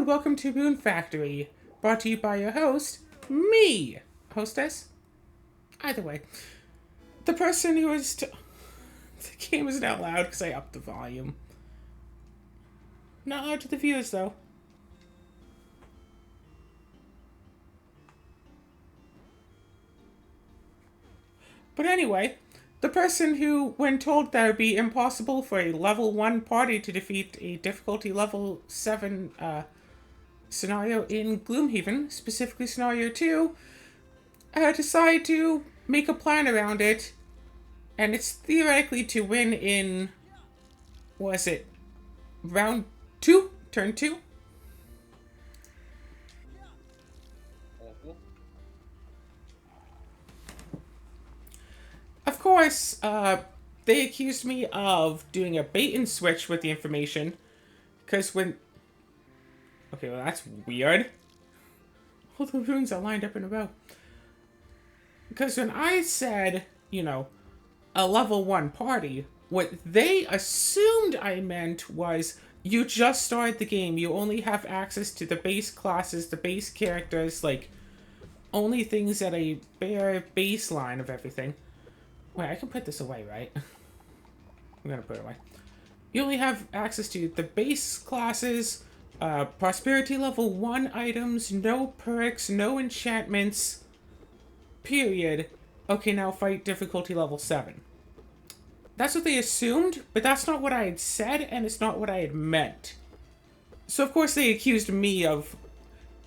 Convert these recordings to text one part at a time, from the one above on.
and welcome to Rune Factory, brought to you by your host, me, hostess. Either way, the person who is. The game isn't out loud because I upped the volume. Not loud to the viewers, though. But anyway, the person who, when told that it would be impossible for a level 1 party to defeat a difficulty level 7 scenario in Gloomhaven, specifically scenario 2, decided to make a plan around it, and it's theoretically to win in, was it, round 2? Turn 2? Of course, they accused me of doing a bait and switch with the information, because when... Okay, well that's weird. All the runes are lined up in a row. Because when I said, you know, a level 1 party, what they assumed I meant was you just started the game, you only have access to the base classes, the base characters, like, only things at a bare baseline of everything. Wait, I can put this away, right? I'm gonna put it away. You only have access to the base classes, prosperity level 1 items, no perks, no enchantments, period. Okay, now fight difficulty level 7. That's what they assumed, but that's not what I had said, and it's not what I had meant. So of course they accused me of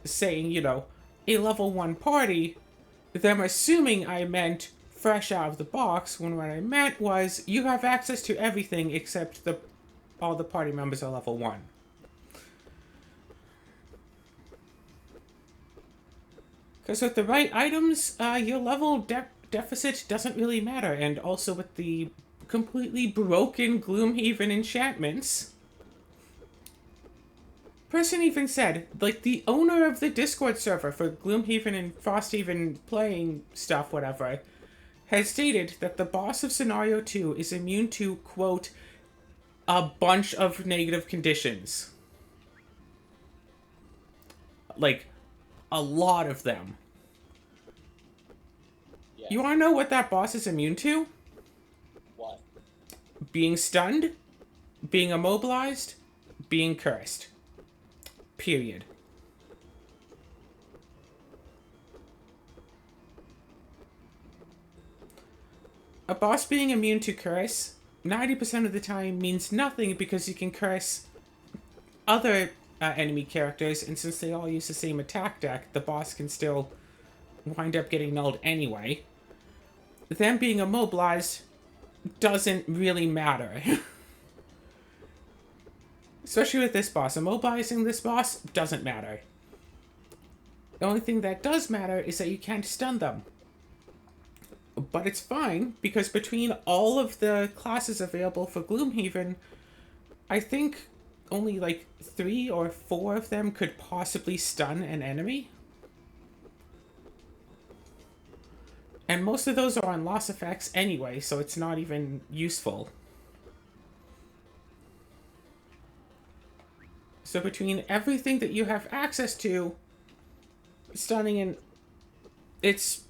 saying, you know, a level 1 party, them assuming I meant fresh out of the box, when what I meant was you have access to everything except all the party members are level 1. Because with the right items, your level deficit doesn't really matter, and also with the completely broken Gloomhaven enchantments. Person even said, like, the owner of the Discord server for Gloomhaven and Frosthaven playing stuff, whatever, has stated that the boss of Scenario 2 is immune to, quote, a bunch of negative conditions. Like, a lot of them. Yeah. You wanna know what that boss is immune to? What? Being stunned, being immobilized, being cursed. Period. A boss being immune to curse 90% of the time means nothing because you can curse other enemy characters, and since they all use the same attack deck, the boss can still wind up getting nulled anyway. Them being immobilized doesn't really matter. Especially with this boss. Immobilizing this boss doesn't matter. The only thing that does matter is that you can't stun them. But it's fine, because between all of the classes available for Gloomhaven, I think only like 3 or 4 of them could possibly stun an enemy. And most of those are on loss effects anyway, so it's not even useful. So between everything that you have access to, stunning and... it's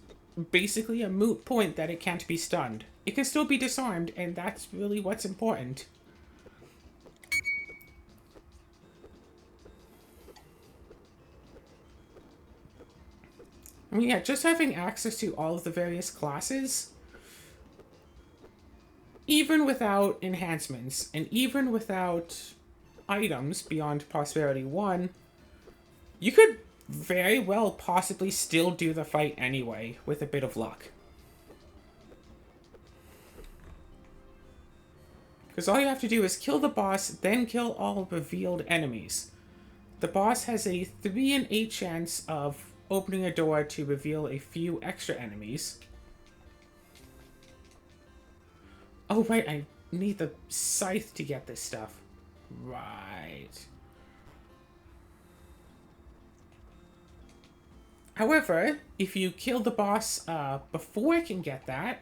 basically a moot point that it can't be stunned. It can still be disarmed, and that's really what's important. I mean, yeah, just having access to all of the various classes, even without enhancements, and even without items beyond Prosperity 1, you could very well possibly still do the fight anyway, with a bit of luck. Because all you have to do is kill the boss, then kill all revealed enemies. The boss has a 3 in 8 chance of opening a door to reveal a few extra enemies. Oh right, I need the scythe to get this stuff. Right. However, if you kill the boss before I can get that,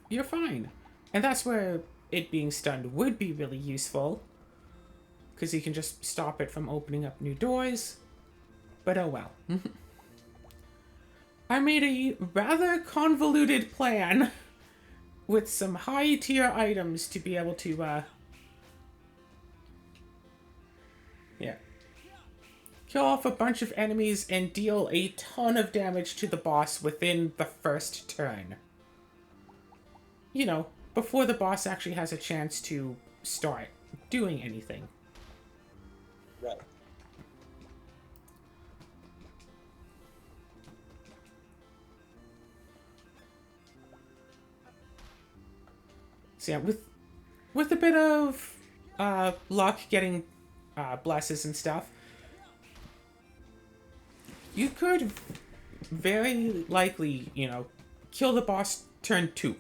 you're fine. And that's where it being stunned would be really useful. because he can just stop it from opening up new doors. But oh well. I made a rather convoluted plan with some high tier items to be able to, yeah, kill off a bunch of enemies and deal a ton of damage to the boss within the first turn. You know, before the boss actually has a chance to start doing anything. Right. So yeah, with a bit of luck getting blesses and stuff, you could very likely, you know, kill the boss turn 2.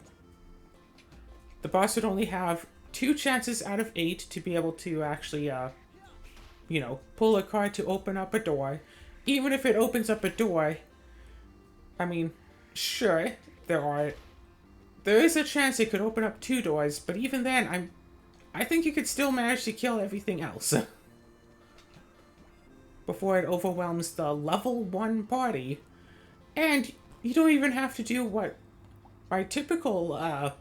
The boss would only have 2 chances out of 8 to be able to actually, you know, pull a card to open up a door. Even if it opens up a door, I mean, sure, there is a chance it could open up 2 doors, but even then, I think you could still manage to kill everything else before it overwhelms the level 1 party. And you don't even have to do what my typical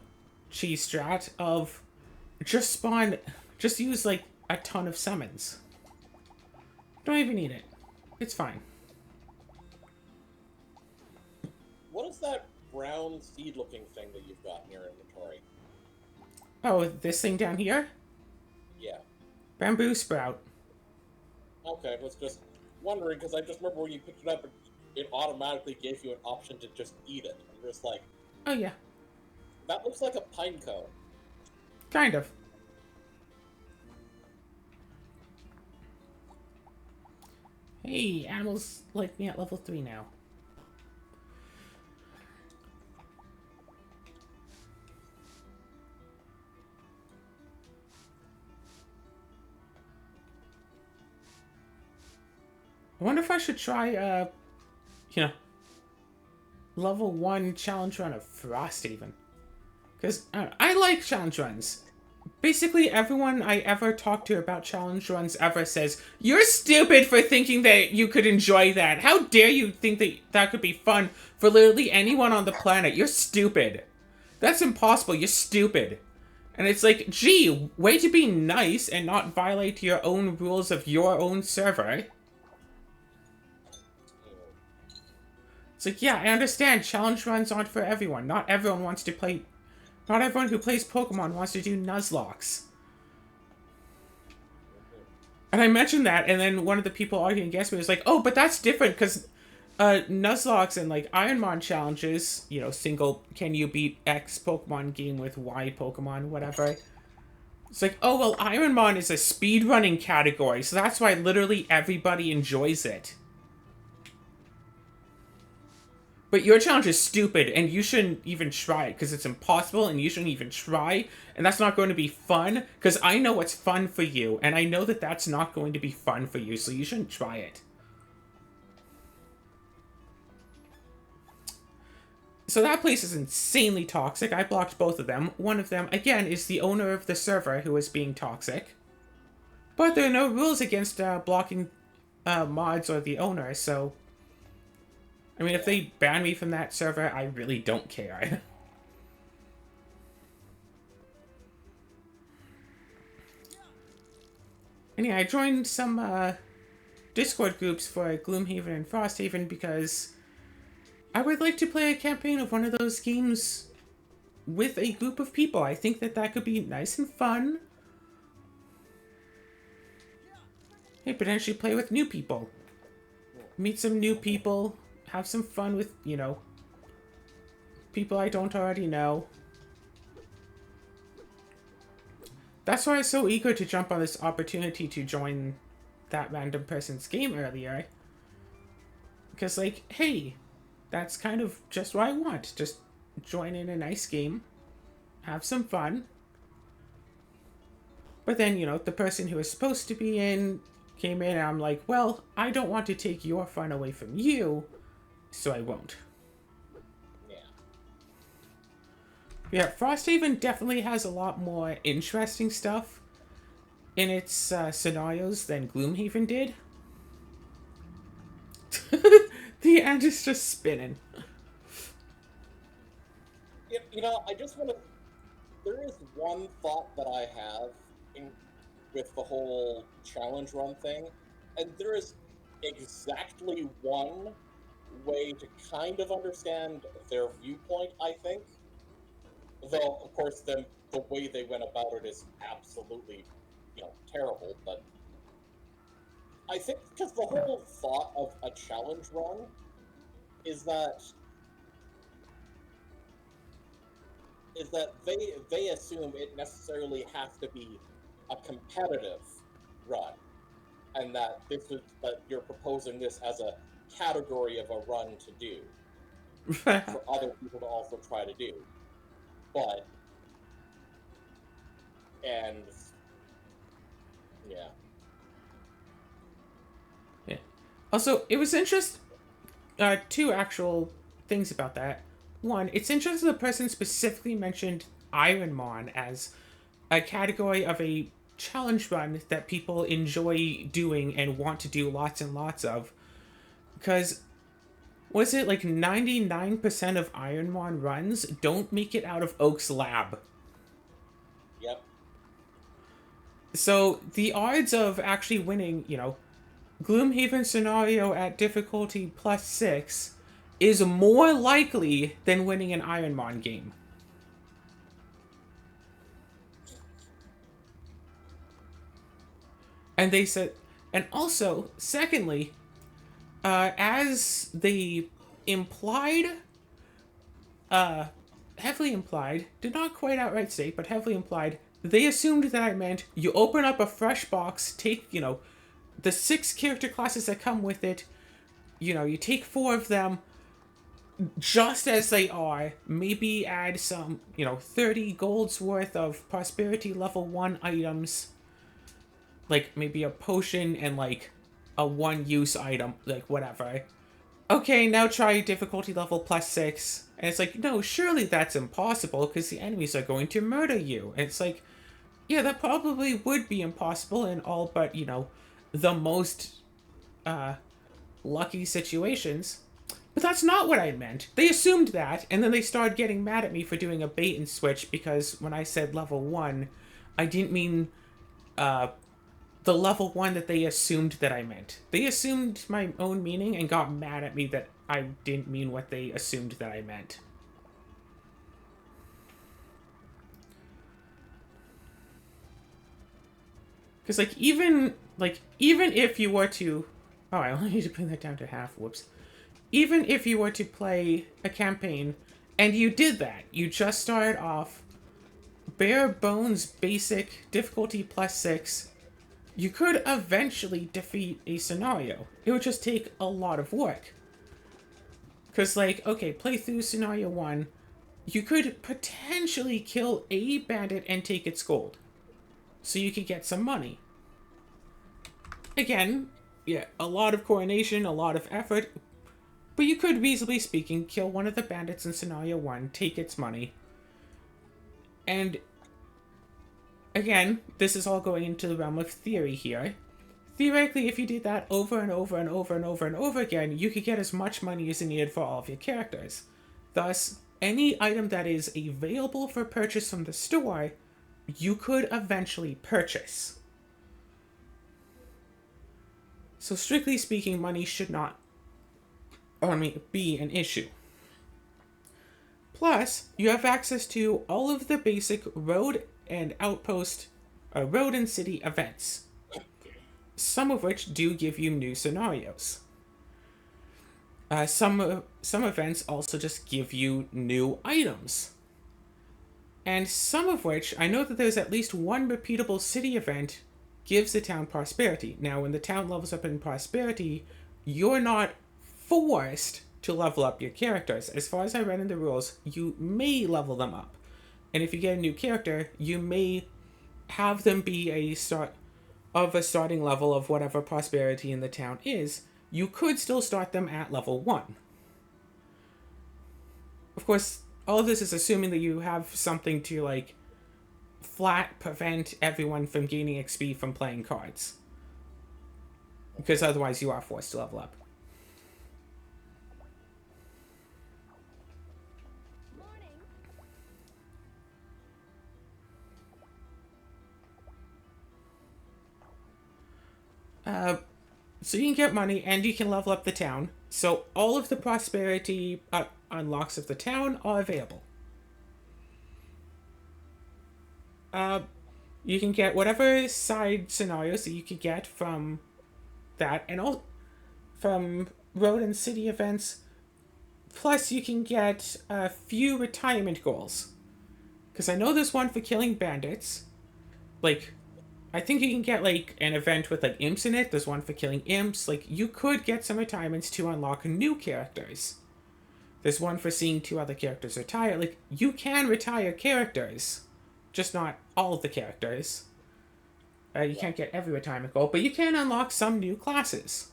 cheese strat of just use like a ton of summons. Don't even need it. It's fine. What is that brown seed-looking thing that you've got in your inventory? Oh, this thing down here? Yeah. Bamboo sprout. Okay, I was just wondering, because I just remember when you picked it up, it automatically gave you an option to just eat it. I'm just like... Oh, yeah. That looks like a pine cone. Kind of. Hey, animals like me at level 3 now. I wonder if I should try, you know, level 1 challenge run of Frosthaven. Because I like challenge runs. Basically, everyone I ever talk to about challenge runs ever says, "You're stupid for thinking that you could enjoy that. How dare you think that that could be fun for literally anyone on the planet? You're stupid. That's impossible. You're stupid." And it's like, gee, way to be nice and not violate your own rules of your own server. It's like, yeah, I understand challenge runs aren't for everyone. Not everyone wants to play... Not everyone who plays Pokemon wants to do Nuzlocks. And I mentioned that, and then one of the people arguing against me was like, oh, but that's different, because Nuzlocke and, like, Ironmon challenges, you know, single, can you beat X Pokemon game with Y Pokemon, whatever. It's like, oh, well, Ironmon is a speedrunning category, so that's why literally everybody enjoys it. But your challenge is stupid, and you shouldn't even try it, because it's impossible, and you shouldn't even try, and that's not going to be fun, because I know what's fun for you, and I know that that's not going to be fun for you, so you shouldn't try it. So that place is insanely toxic. I blocked both of them. One of them, again, is the owner of the server who is being toxic. But there are no rules against blocking mods or the owner, so... I mean, if they ban me from that server, I really don't care. And yeah, I joined some Discord groups for Gloomhaven and Frosthaven because I would like to play a campaign of one of those games with a group of people. I think that that could be nice and fun. Hey, potentially play with new people. Meet some new people. Have some fun with, you know, people I don't already know. That's why I was so eager to jump on this opportunity to join that random person's game earlier. Because, like, hey, that's kind of just what I want. Just join in a nice game. Have some fun. But then, you know, the person who was supposed to be in came in and I'm like, well, I don't want to take your fun away from you. So I won't. Yeah, Frosthaven definitely has a lot more interesting stuff. in its scenarios than Gloomhaven did. The end is just spinning. I just want to. There is one thought that I have in with the whole challenge run thing, and there is exactly one way to kind of understand their viewpoint, I think. Though, of course, the way they went about it is absolutely, terrible. But I think because the whole thought of a challenge run is that they assume it necessarily has to be a competitive run, and that you're proposing this as a category of a run to do for other people to also try to do. But and yeah, Yeah. Also, it was interesting. Two actual things about that. One, it's interesting the person specifically mentioned Ironmon as a category of a challenge run that people enjoy doing and want to do lots and lots of. Because, was it like 99% of Ironmon runs don't make it out of Oak's lab? yep, So the odds of actually winning, Gloomhaven scenario at difficulty +6 is more likely than winning an Ironmon game. And they said, and also, secondly, as they implied, uh, heavily implied, did not quite outright state, but heavily implied, they assumed that I meant you open up a fresh box, take, the 6 character classes that come with it, you take 4 of them just as they are, maybe add some, 30 golds worth of prosperity level 1 items, like maybe a potion and like a one use item, like whatever. Okay, now try difficulty level +6. And it's like, no, surely that's impossible because the enemies are going to murder you. And it's like, yeah, that probably would be impossible in all but, the most lucky situations. But that's not what I meant. They assumed that, and then they started getting mad at me for doing a bait and switch because when I said level 1, I didn't mean the level 1 that they assumed that I meant. They assumed my own meaning and got mad at me that I didn't mean what they assumed that I meant. Because, even if you were to... Oh, I only need to bring that down to half. Whoops. Even if you were to play a campaign, and you did that, you just started off bare bones basic difficulty +6, you could eventually defeat a scenario. It would just take a lot of work. Because, okay, play through scenario 1, you could potentially kill a bandit and take its gold. So you could get some money. Again, yeah, a lot of coordination, a lot of effort, but you could, reasonably speaking, kill one of the bandits in scenario 1, take its money, and again, this is all going into the realm of theory here. Theoretically, if you did that over and over and over and over and over again, you could get as much money as you needed for all of your characters. Thus, any item that is available for purchase from the store, you could eventually purchase. So strictly speaking, money should not be an issue. Plus, you have access to all of the basic road and outpost, road and city events, some of which do give you new scenarios. Some events also just give you new items. And some of which, I know that there's at least one repeatable city event gives the town prosperity. Now, when the town levels up in prosperity, you're not forced to level up your characters. As far as I read in the rules, you may level them up. And if you get a new character, you may have them be a starting level of whatever prosperity in the town is. You could still start them at level 1. Of course, all of this is assuming that you have something to flat prevent everyone from gaining XP from playing cards. Because otherwise you are forced to level up. So you can get money and you can level up the town. So all of the prosperity unlocks of the town are available. You can get whatever side scenarios that you could get from that, and all from road and city events. Plus, you can get a few retirement goals. Because I know there's one for killing bandits. Like, I think you can get like an event with like imps in it. There's one for killing imps. Like, you could get some retirements to unlock new characters. There's one for seeing 2 other characters retire. Like, you can retire characters, just not all of the characters. You can't get every retirement goal, but you can unlock some new classes.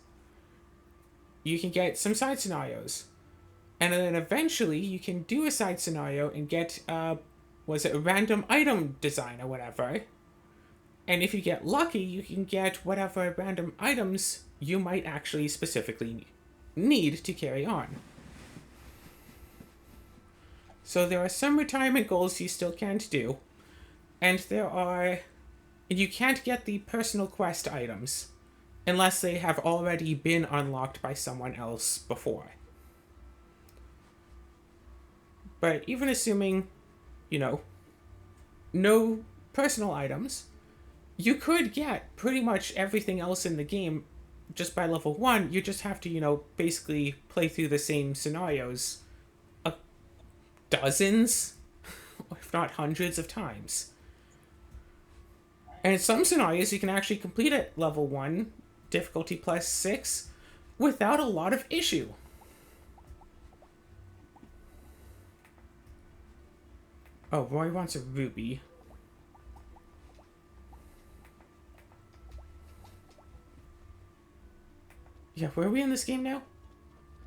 You can get some side scenarios. And then eventually you can do a side scenario and get, was it a random item design or whatever. And if you get lucky, you can get whatever random items you might actually specifically need to carry on. So there are some retirement goals you still can't do. And you can't get the personal quest items unless they have already been unlocked by someone else before. But even assuming, no personal items, you could get pretty much everything else in the game just by level 1. You just have to, basically play through the same scenarios dozens, if not hundreds of times. And in some scenarios, you can actually complete at level 1, difficulty plus 6, without a lot of issue. Oh, Roy wants a ruby. Yeah, where are we in this game now?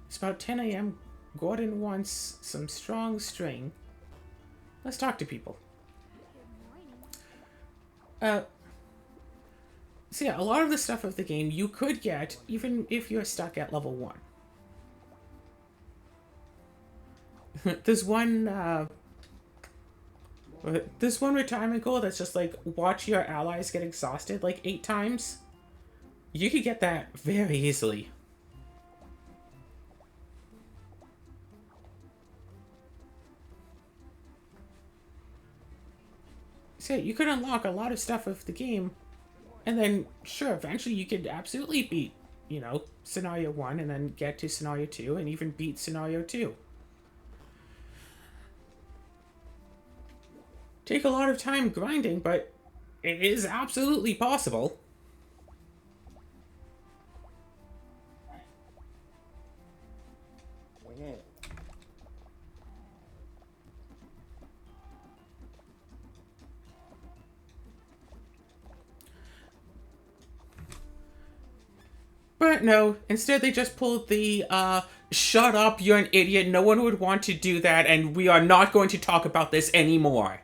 It's about 10 a.m. Gordon wants some strong string. Let's talk to people. So yeah, a lot of the stuff of the game you could get even if you're stuck at level 1. There's one retirement goal that's just like watch your allies get exhausted like 8 times. You could get that very easily. So you could unlock a lot of stuff of the game, and then sure, eventually you could absolutely beat, scenario 1 and then get to scenario 2 and even beat scenario 2. Take a lot of time grinding, but it is absolutely possible. But no, instead they just pulled the, shut up, you're an idiot, no one would want to do that, and we are not going to talk about this anymore.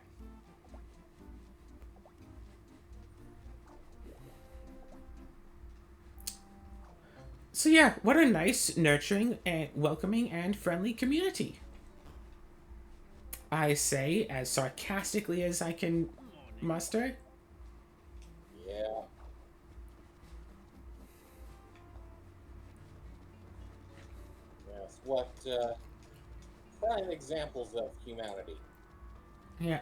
So yeah, what a nice, nurturing, and welcoming, and friendly community. I say, as sarcastically as I can muster. Yeah. Yes, what prime examples of humanity. Yeah.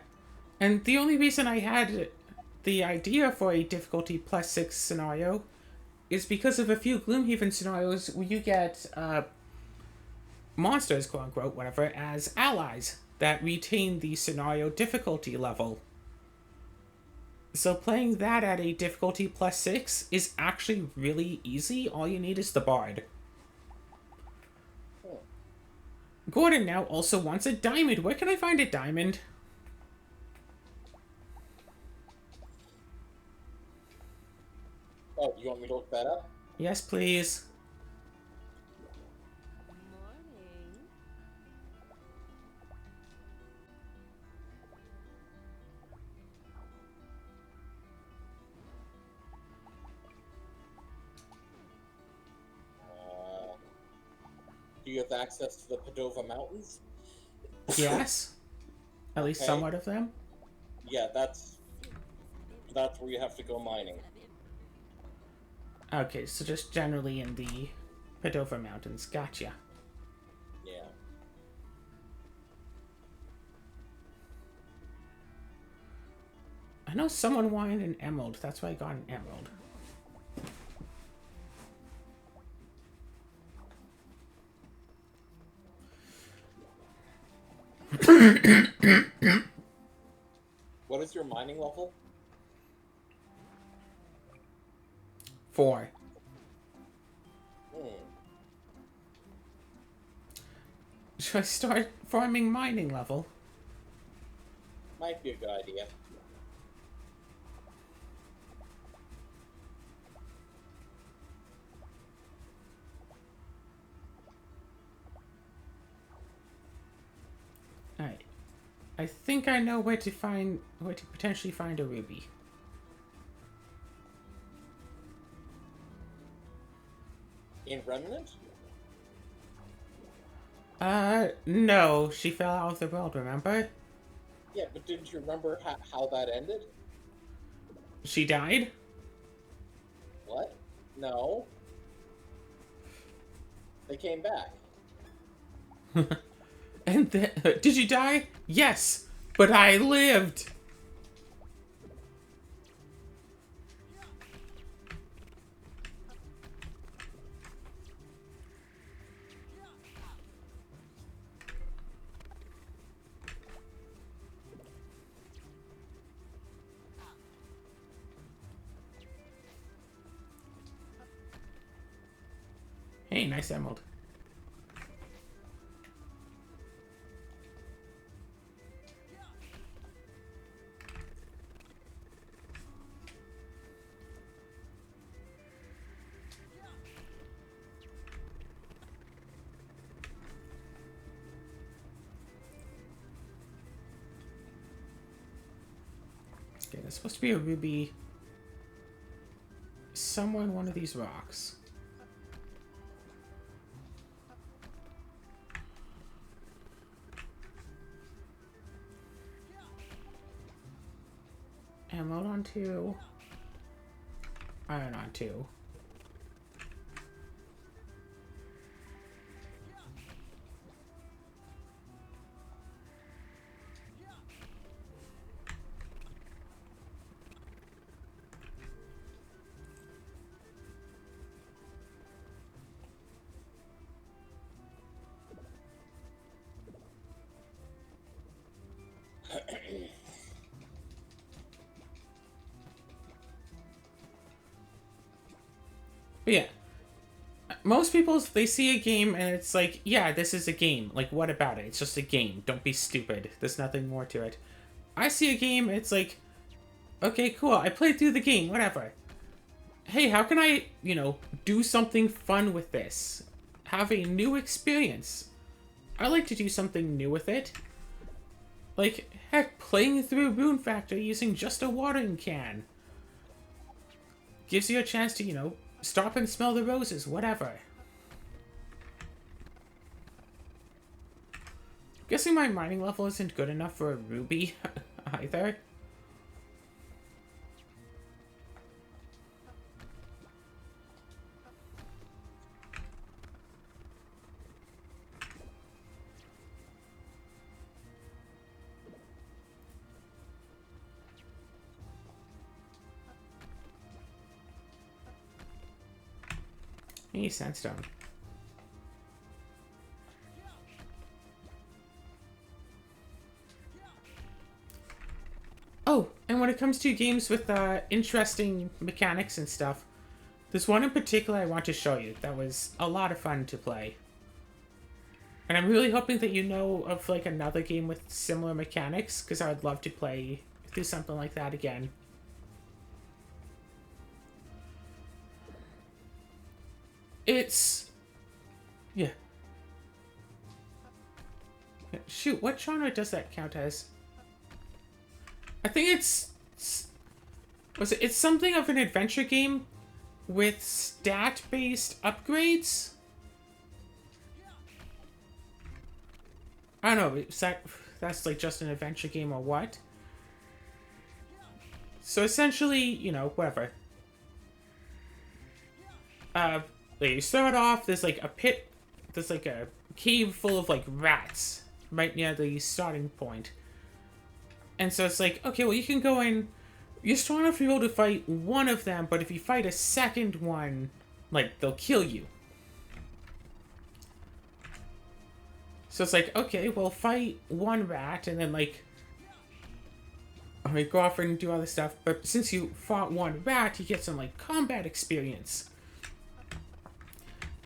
And the only reason I had the idea for a difficulty plus 6 scenario is because of a few Gloomhaven scenarios where you get monsters, quote unquote, whatever, as allies that retain the scenario difficulty level. So playing that at a difficulty plus 6 is actually really easy. All you need is the bard. Gordon now also wants a diamond. Where can I find a diamond? Oh, you want me to look that up? Yes, please. Do you have access to the Padova Mountains? Yes. At least Okay. somewhat of them. Yeah, that's where you have to go mining. Okay, so just generally in the Padova Mountains. Gotcha. Yeah. I know someone wanted an emerald. That's why I got an emerald. What is your mining level? 4. Hmm. Should I start farming mining level? Might be a good idea. Alright. I think I know where to potentially find a ruby. In Remnant? No. She fell out of the world, remember? Yeah, but didn't you remember how that ended? She died? What? No. They came back. And then, did you die? Yes, but I lived. Hey, nice emerald. Okay, there's supposed to be a ruby somewhere in one of these rocks. Emerald on 2. Iron on 2. But yeah, most people, they see a game and it's like, yeah, this is a game. Like, what about it? It's just a game. Don't be stupid. There's nothing more to it. I see a game, it's like, okay, cool. I played through the game, whatever. Hey, how can I, do something fun with this? Have a new experience. I like to do something new with it. Like, heck, playing through Rune Factor using just a watering can. Gives you a chance to, stop and smell the roses, whatever. Guessing my mining level isn't good enough for a ruby either. Hey, sandstone. Oh, and when it comes to games with interesting mechanics and stuff, there's one in particular I want to show you that was a lot of fun to play. And I'm really hoping that you know of like another game with similar mechanics, because I would love to play through something like that again. It's... yeah. Shoot, what genre does that count as? I think it's something of an adventure game with stat-based upgrades? I don't know, that's like just an adventure game or what? So essentially, you know, whatever. Uh, like you start off, there's like a pit, there's like a cave full of like rats right near the starting point. And so it's like, okay, well, you can go in, you're strong enough to be able to fight one of them, but if you fight a second one, like, they'll kill you. So it's like, okay, well, fight one rat, and then, like, go off and do other stuff. But since you fought one rat, you get some, like, combat experience.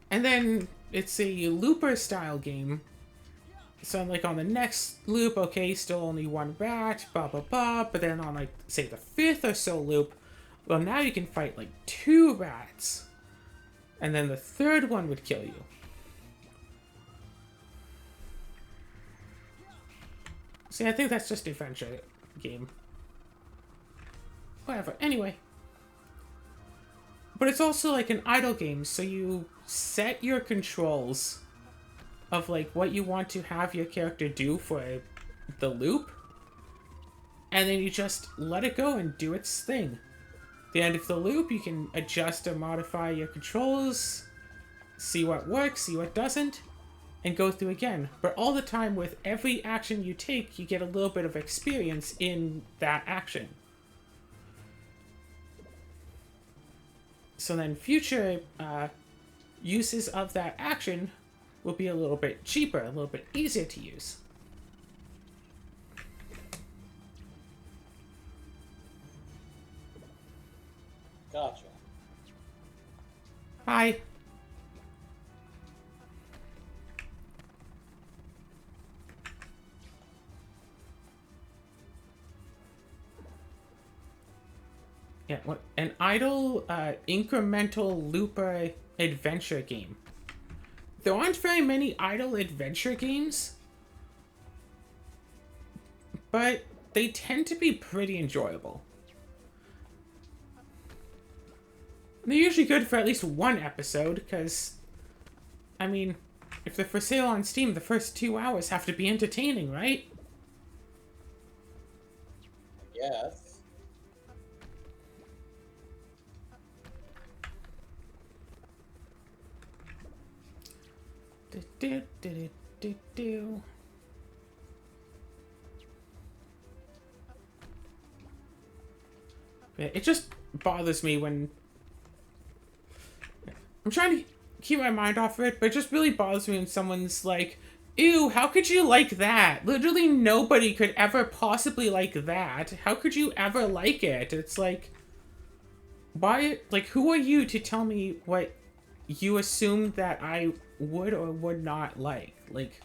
And then it's a looper-style game. So, like, on the next loop, okay, still only one rat, blah, blah, blah. But then on, like, say, the 5th or so loop, well, now you can fight, like, 2 rats. And then the 3rd one would kill you. See, I think that's just an adventure game. Whatever. Anyway. But it's also, like, an idle game, so you set your controls of, like, what you want to have your character do for the loop, and then you just let it go and do its thing. At the end of the loop, you can adjust or modify your controls, see what works, see what doesn't, and go through again. But all the time, with every action you take, you get a little bit of experience in that action. So then future uses of that action will be a little bit cheaper, a little bit easier to use. Gotcha. Hi. Yeah, what an idle, incremental looper adventure game. There aren't very many idle adventure games, but they tend to be pretty enjoyable. They're usually good for at least one episode, because, I mean, if they're for sale on Steam, the first 2 hours have to be entertaining, right? Yes. Do. It just bothers me when I'm trying to keep my mind off of it, but it just really bothers me when someone's like, ew, how could you like that? Literally nobody could ever possibly like that. How could you ever like it? It's like, why, like, who are you to tell me what you assumed that I would or would not like? Like,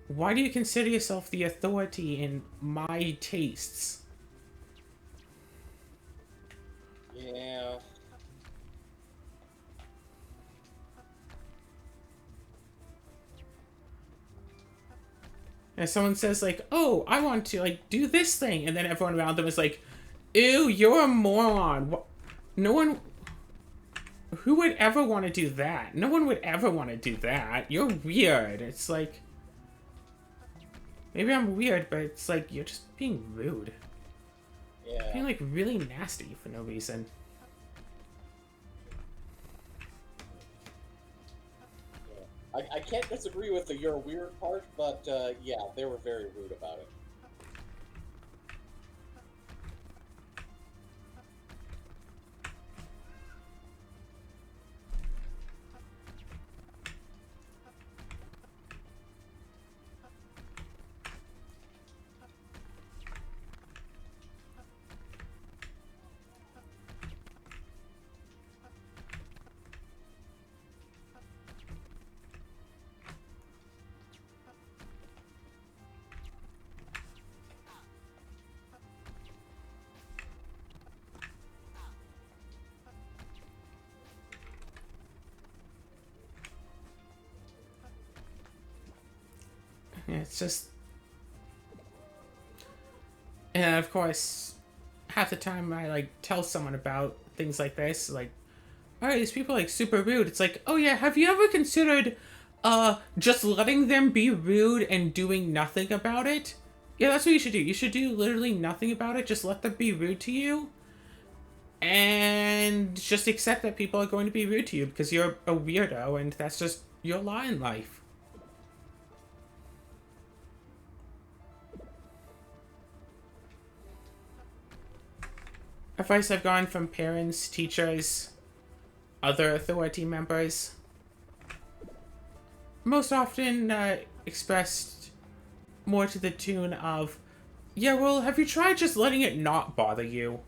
why do you consider yourself the authority in my tastes? Yeah. And someone says, like, oh, I want to, like, do this thing. And then everyone around them is like, ew, you're a moron. No one... Who would ever want to do that? No one would ever want to do that. You're weird. It's like... Maybe I'm weird, but it's like, you're just being rude. Yeah. Being, like, really nasty for no reason. I can't disagree with the you're weird part, but yeah, they were very rude about it. Yeah, it's just... And of course, half the time I, like, tell someone about things like this, like, alright, these people are, like, super rude. It's like, oh yeah, have you ever considered Just letting them be rude and doing nothing about it. Yeah, that's what you should do. You should do literally nothing about it. Just let them be rude to you. And just accept that people are going to be rude to you because you're a weirdo and that's just your lot in life. Advice I've gotten from parents, teachers, other authority members. Most often expressed more to the tune of, yeah, well, have you tried just letting it not bother you?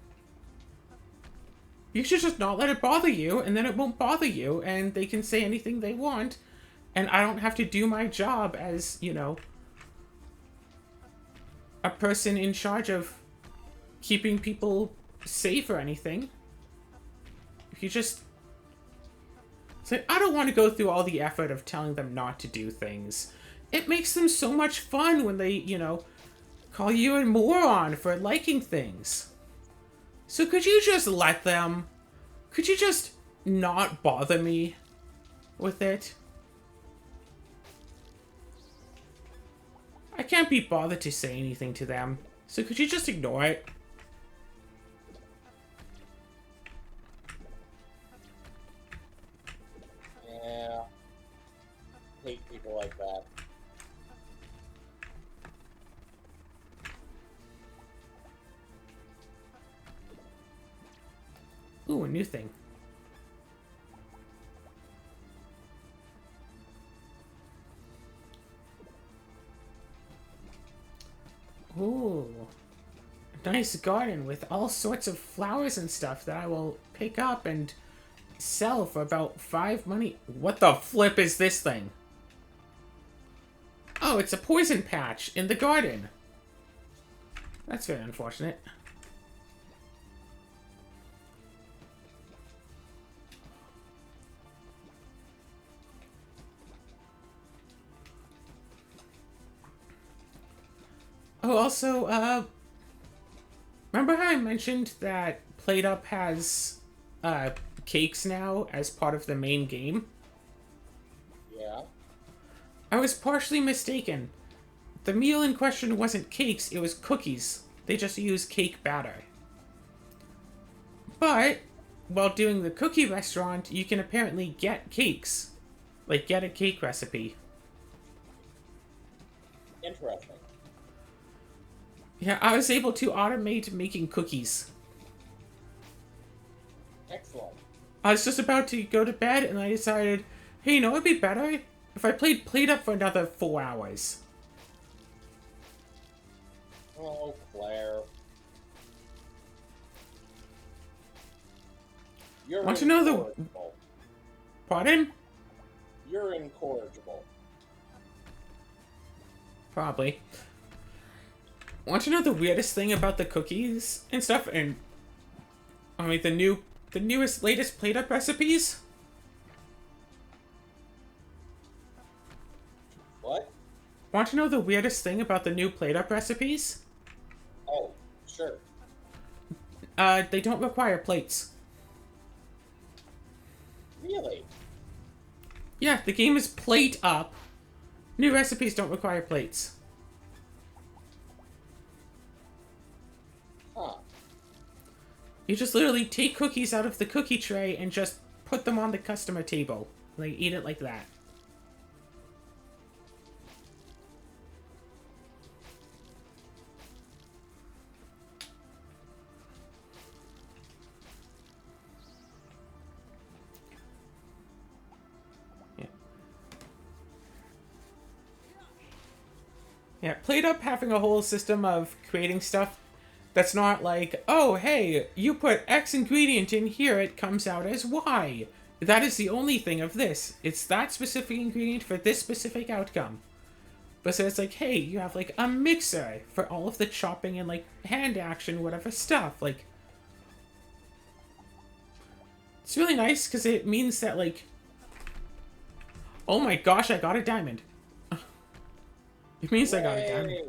You should just not let it bother you, and then it won't bother you, and they can say anything they want, and I don't have to do my job as, you know, a person in charge of keeping people safe or anything. If you just say, I don't want to go through all the effort of telling them not to do things. It makes them so much fun when they, you know, call you a moron for liking things. So could you just let them? Could you just not bother me with it? I can't be bothered to say anything to them. So could you just ignore it? Yeah. Hate people like that. Ooh, a new thing. Ooh. Nice garden with all sorts of flowers and stuff that I will pick up and sell for about 5 money. What the flip is this thing? Oh, it's a poison patch in the garden. That's very unfortunate. Oh, also, remember how I mentioned that PlateUp has, cakes now as part of the main game? Yeah. I was partially mistaken. The meal in question wasn't cakes, it was cookies. They just use cake batter. But, while doing the cookie restaurant, you can apparently get cakes. Like, get a cake recipe. Interesting. Yeah, I was able to automate making cookies. Excellent. I was just about to go to bed and I decided, hey, you know, it'd be better if I played PlateUp for another 4 hours. Oh, Claire. You're Want to know the... incorrigible. Pardon? You're incorrigible. Probably. Want to know the weirdest thing about the cookies and stuff? And I mean the newest, latest PlateUp recipes? What? Want to know the weirdest thing about the new PlateUp recipes? Oh, sure. They don't require plates. Really? Yeah, the game is plate up. New recipes don't require plates. Huh. You just literally take cookies out of the cookie tray and just put them on the customer table. Like, eat it like that. Yeah. Yeah, PlateUp having a whole system of creating stuff that's not like, oh, hey, you put X ingredient in here, it comes out as Y. That is the only thing of this. It's that specific ingredient for this specific outcome. But so it's like, hey, you have like a mixer for all of the chopping and like hand action, whatever stuff. Like, it's really nice because it means that like, oh my gosh, I got a diamond. It means I got a diamond. Yay.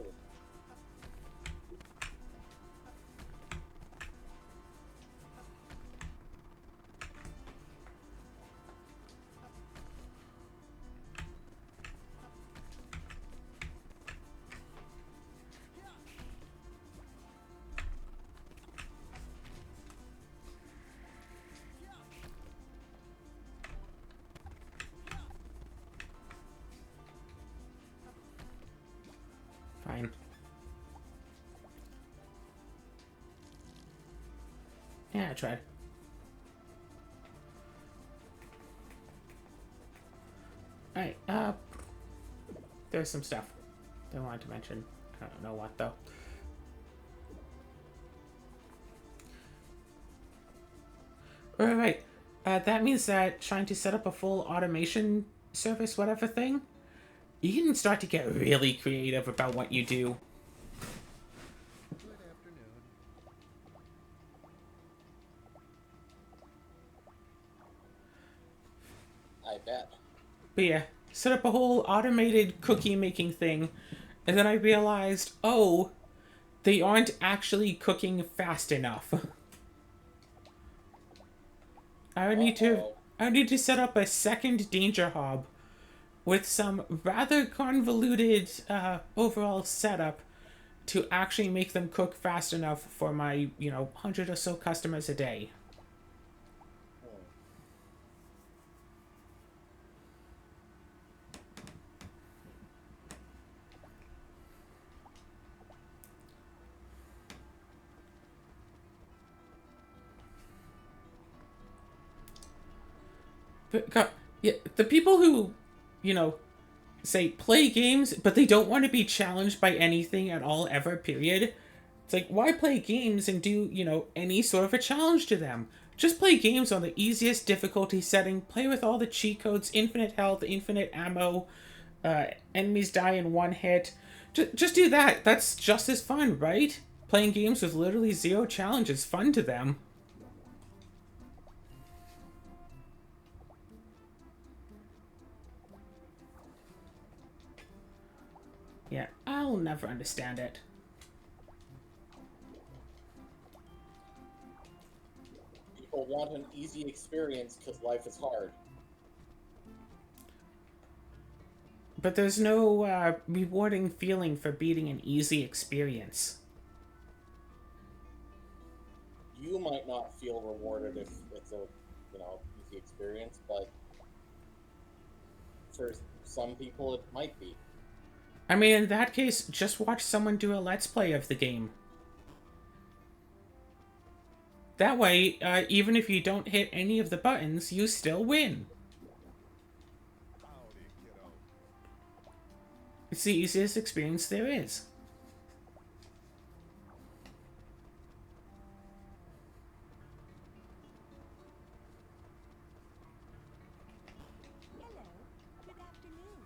Yeah, I tried. Alright, there's some stuff they wanted to mention. I don't know what, though. Alright, that means that trying to set up a full automation service, whatever thing, you can start to get really creative about what you do. Good afternoon. I bet. But yeah, set up a whole automated cookie making thing, and then I realized, oh, they aren't actually cooking fast enough. I would need to Uh-oh. I would need to set up a second danger hob with some rather convoluted overall setup to actually make them cook fast enough for my, 100 or so customers a day. Hmm. But yeah, the people who, you know, say play games, but they don't want to be challenged by anything at all ever, period. It's like, why play games and do, any sort of a challenge to them? Just play games on the easiest difficulty setting, play with all the cheat codes, infinite health, infinite ammo, enemies die in one hit. Just do that. That's just as fun, right? Playing games with literally zero challenge is fun to them. Yeah, I'll never understand it. People want an easy experience because life is hard. But there's no rewarding feeling for beating an easy experience. You might not feel rewarded if it's a, easy experience, but for some people it might be. I mean, in that case, just watch someone do a let's play of the game. That way, even if you don't hit any of the buttons, you still win. Howdy, kiddo. It's the easiest experience there is. Hello. Good afternoon.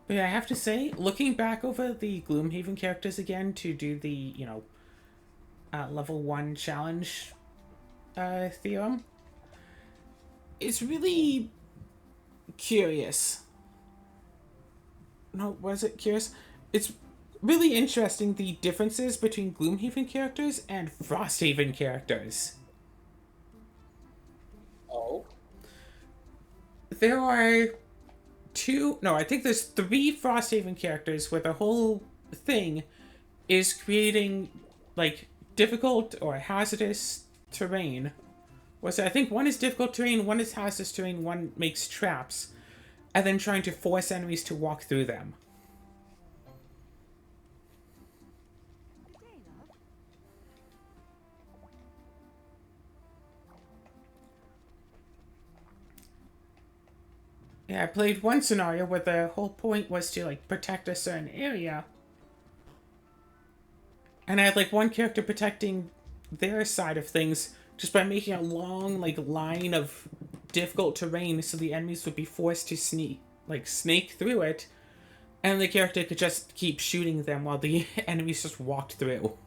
But yeah, I have to say, looking back over the Gloomhaven characters again to do the, level 1 challenge theorem, it's really curious. No, was it curious? It's really interesting the differences between Gloomhaven characters and Frosthaven characters. Oh, There are I think there's three Frosthaven characters where the whole thing is creating, like, difficult or hazardous terrain. I think one is difficult terrain, one is hazardous terrain, one makes traps, and then trying to force enemies to walk through them. Good day, love. Yeah, I played one scenario where the whole point was to, like, protect a certain area. And I had, like, one character protecting their side of things just by making a long, like, line of difficult terrain so the enemies would be forced to snake through it. And the character could just keep shooting them while the enemies just walked through.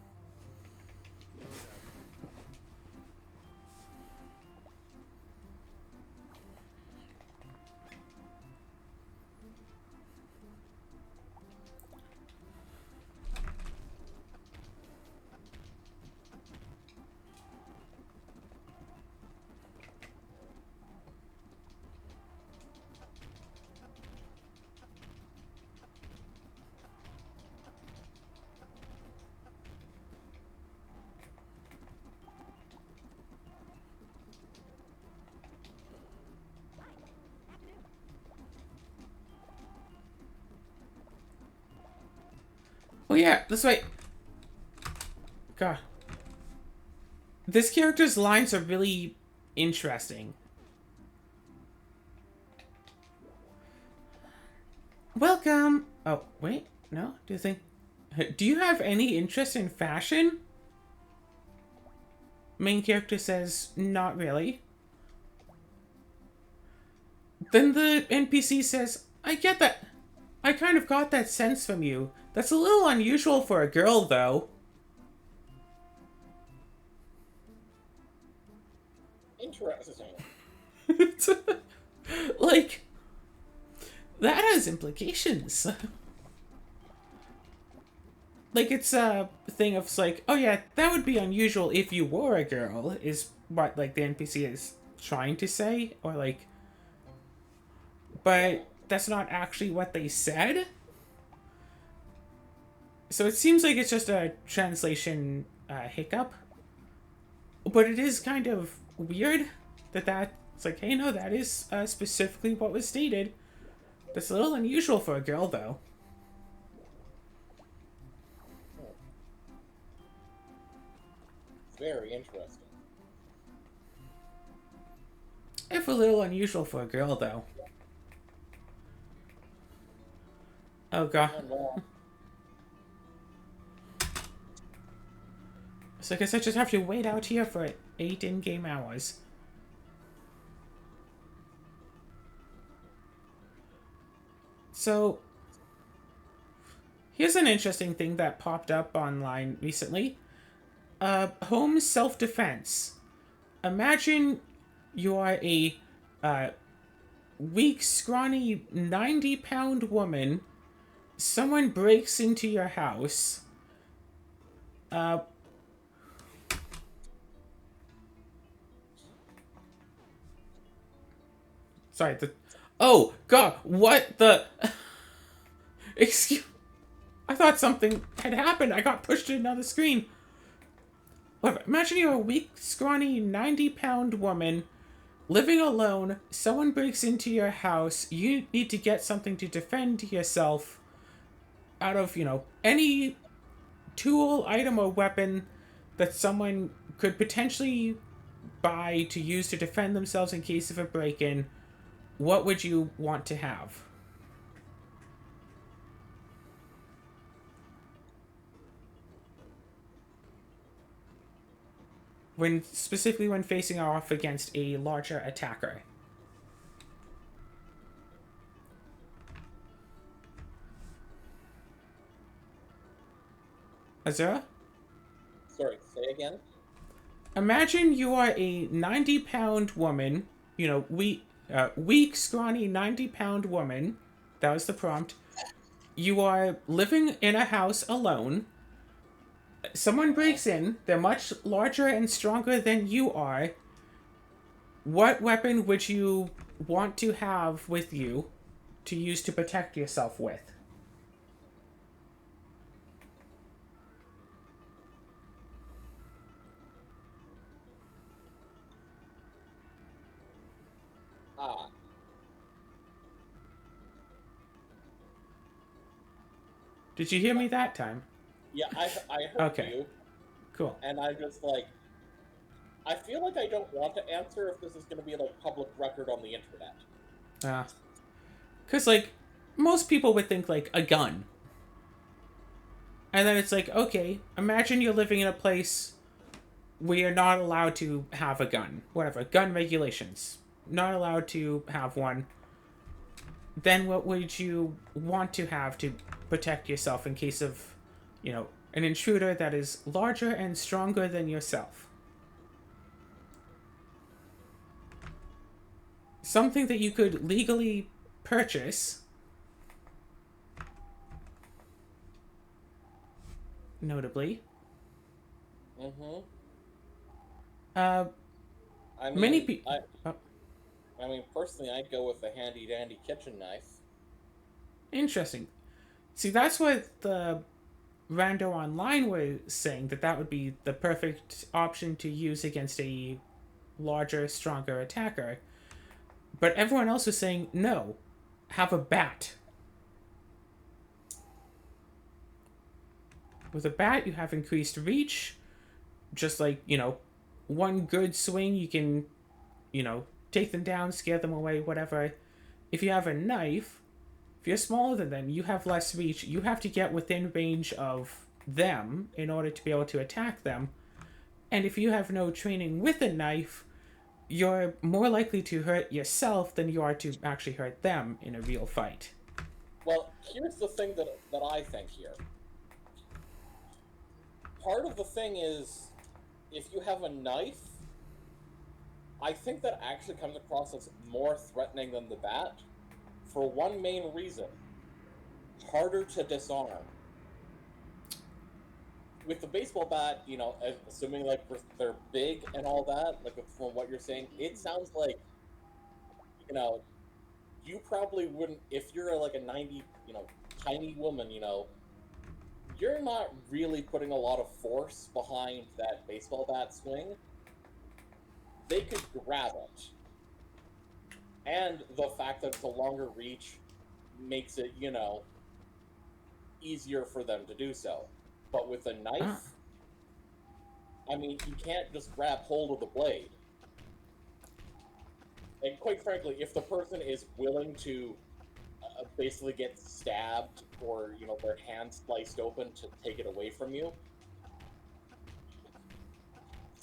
Oh yeah, that's right. God. This character's lines are really interesting. Welcome. Oh, wait. No? Do you think... Do you have any interest in fashion? Main character says, not really. Then the NPC says, I get that. I kind of got that sense from you. That's a little unusual for a girl, though. Interesting. Like, that has implications. Like, it's a thing of, like, oh yeah, that would be unusual if you were a girl, is what, like, the NPC is trying to say, or, like, but that's not actually what they said. So it seems like it's just a translation hiccup. But it is kind of weird that it's like, hey, no, that is specifically what was stated. That's a little unusual for a girl, though. Very interesting. If a little unusual for a girl, though. Oh, God. And, well, So I guess I just have to wait out here for 8 in-game hours. So, here's an interesting thing that popped up online recently. Home self-defense. Imagine you are a weak, scrawny, 90-pound woman. Someone breaks into your house. Sorry, oh, God, what the... Excuse... I thought something had happened. I got pushed to another screen. Whatever. Imagine you're a weak, scrawny, 90-pound woman living alone. Someone breaks into your house. You need to get something to defend yourself out of, any tool, item, or weapon that someone could potentially buy to use to defend themselves in case of a break-in. What would you want to have? Specifically when facing off against a larger attacker. Azura? sorry, say again? Imagine you are a 90-pound woman, weak, scrawny 90-pound woman. That was the prompt. You are living in a house alone. Someone breaks in. They're much larger and stronger than you are. What weapon would you want to have with you to use to protect yourself with? Ah, Did you hear me that time? yeah, I heard Okay. you, Cool. and I'm just like, I feel like I don't want to answer if this is going to be like public record on the internet. Because, like, most people would think, like, a gun. And then it's like, okay, imagine you're living in a place where you're not allowed to have a gun. Whatever, gun regulations. Not allowed to have one. Then what would you want to have to protect yourself in case of, an intruder that is larger and stronger than yourself? Something that you could legally purchase. Notably. Mm-hmm. I mean, Many people... I mean, personally, I'd go with a handy-dandy kitchen knife. Interesting. See, that's what the Rando Online was saying, that would be the perfect option to use against a larger, stronger attacker. But everyone else was saying, no, have a bat. With a bat, you have increased reach. Just like, one good swing, you can, take them down, scare them away, whatever. If you have a knife, if you're smaller than them, you have less reach. You have to get within range of them in order to be able to attack them. And if you have no training with a knife, you're more likely to hurt yourself than you are to actually hurt them in a real fight. Well, here's the thing that I think here. Part of the thing is, if you have a knife, I think that actually comes across as more threatening than the bat for one main reason: harder to disarm. With the baseball bat, assuming like they're big and all that, like from what you're saying, it sounds like, you know, you probably wouldn't, if you're like a 90, tiny woman, you're not really putting a lot of force behind that baseball bat swing. They could grab it. And the fact that it's a longer reach makes it, easier for them to do so. But with a knife, I mean, you can't just grab hold of the blade. And quite frankly, if the person is willing to basically get stabbed or, their hand sliced open to take it away from you,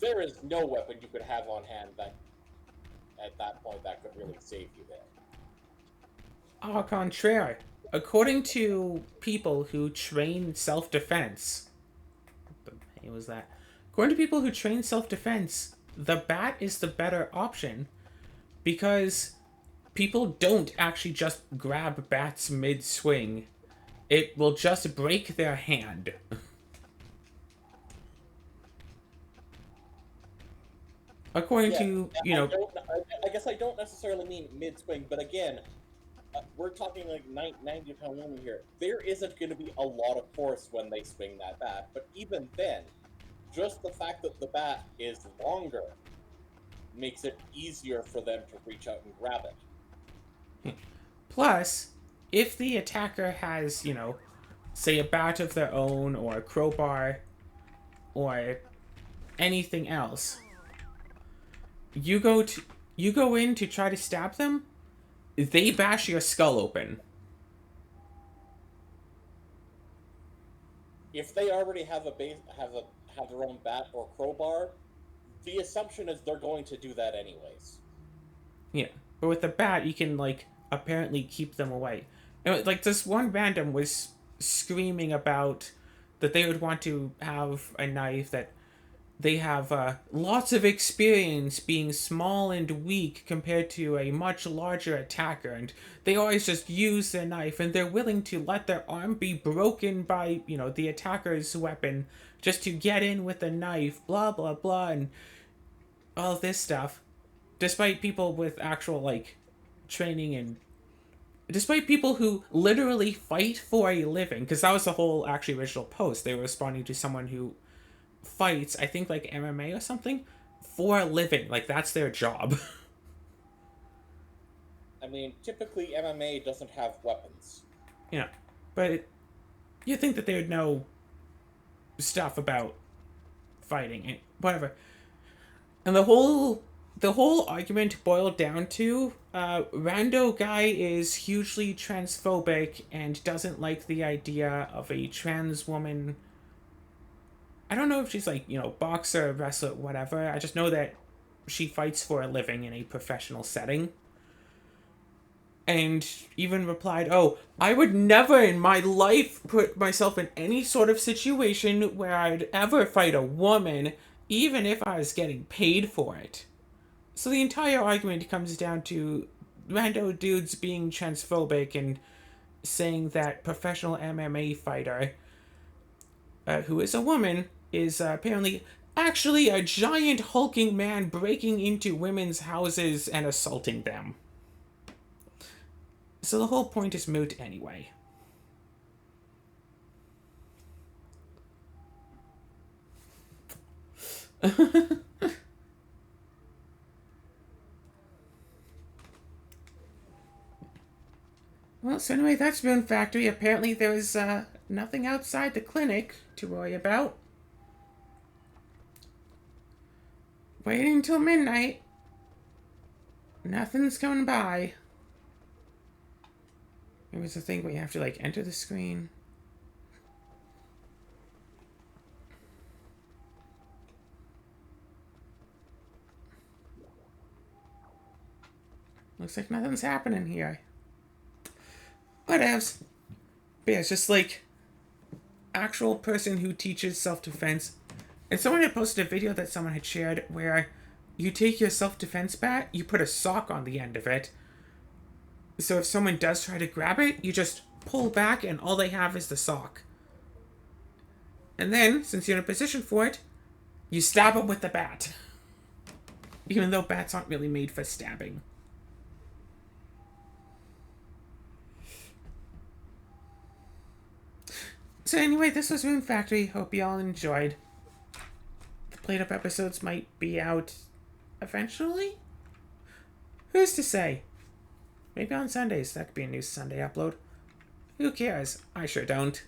there is no weapon you could have on hand that, at that point, that could really save you there. Au contraire. According to people who train self-defense, what the hell was that? According to people who train self-defense, the bat is the better option because people don't actually just grab bats mid-swing. It will just break their hand. According to, I guess I don't necessarily mean mid-swing, but again, we're talking like 90-pound woman here. There isn't going to be a lot of force when they swing that bat, but even then, just the fact that the bat is longer makes it easier for them to reach out and grab it. Plus, if the attacker has, say a bat of their own or a crowbar or anything else, you go in to try to stab them, they bash your skull open. If they already have have their own bat or crowbar, the assumption is they're going to do that anyways. Yeah, but with the bat, you can apparently keep them away. And, this one random was screaming about that they would want to have a knife that they have lots of experience being small and weak compared to a much larger attacker, and they always just use their knife, and they're willing to let their arm be broken by, the attacker's weapon just to get in with a knife, blah, blah, blah, and all this stuff. Despite people with actual, training and despite people who literally fight for a living, because that was the whole actually original post. They were responding to someone who fights, I think MMA or something, for a living. That's their job. I mean, typically MMA doesn't have weapons. But you think that they would know stuff about fighting and whatever. And the whole argument boiled down to rando guy is hugely transphobic and doesn't like the idea of a trans woman. I don't know if she's boxer, wrestler, whatever. I just know that she fights for a living in a professional setting. And even replied, "Oh, I would never in my life put myself in any sort of situation where I'd ever fight a woman, even if I was getting paid for it." So the entire argument comes down to rando dudes being transphobic and saying that professional MMA fighter, who is a woman, is apparently actually a giant hulking man breaking into women's houses and assaulting them. So the whole point is moot anyway. Well, so anyway, that's Moon Factory. Apparently there was nothing outside the clinic to worry about. Waiting until midnight. Nothing's coming by. It was the thing where you have to, like, enter the screen. Looks like nothing's happening here. Whatevs. But yeah, it's just like actual person who teaches self-defense. And someone had posted a video that someone had shared where you take your self-defense bat, you put a sock on the end of it. So if someone does try to grab it, you just pull back and all they have is the sock. And then, since you're in a position for it, you stab them with the bat. Even though bats aren't really made for stabbing. So anyway, this was Rune Factory. Hope you all enjoyed. The played up episodes might be out eventually? Who's to say? Maybe on Sundays. That could be a new Sunday upload. Who cares? I sure don't.